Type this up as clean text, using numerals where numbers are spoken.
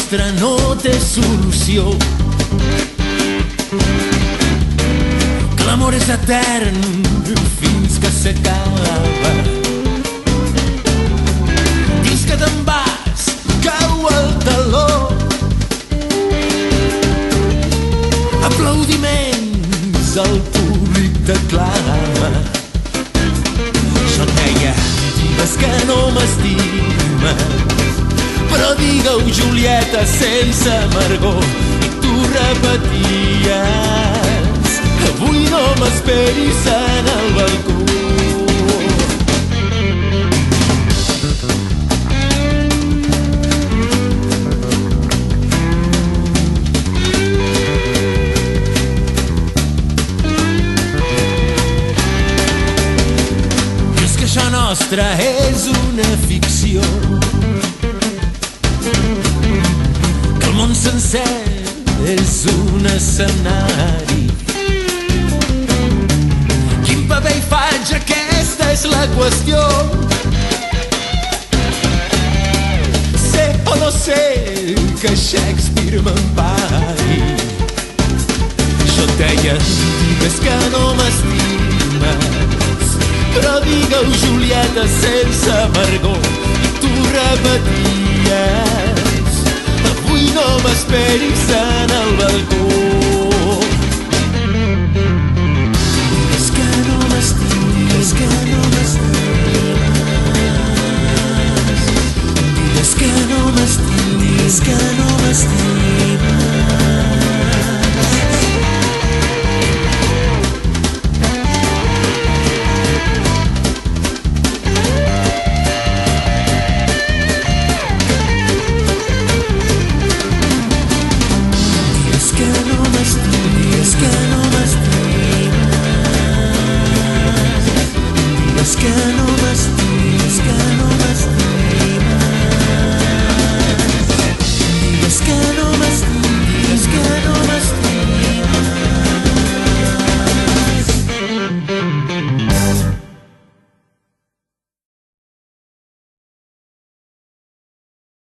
nostra no té solució, que l'amor és etern fins que s'acaba. Dins que te'n vas, cau el taló, aplaudiments, el públic t'aclama. Jo et deia, digues que no m'estimes, però digue-ho, Julieta, sense amargor. I tu repeties, avui no m'esperis en el balcó. I és que això nostre és una ficció, que el món sencer és un escenari. Quin paper hi faig? Aquesta és la qüestió. Sé o no sé que Shakespeare m'empari. Jo et deia, digues que no m'estimes, però digue-ho, Julieta, sense amargor. I tu repeties, avui no m'esperis en el balcó. Digues que no m'estimes, que no m'estimes, digues que no m'estimes, que no m'estimes. Que no m'estimes.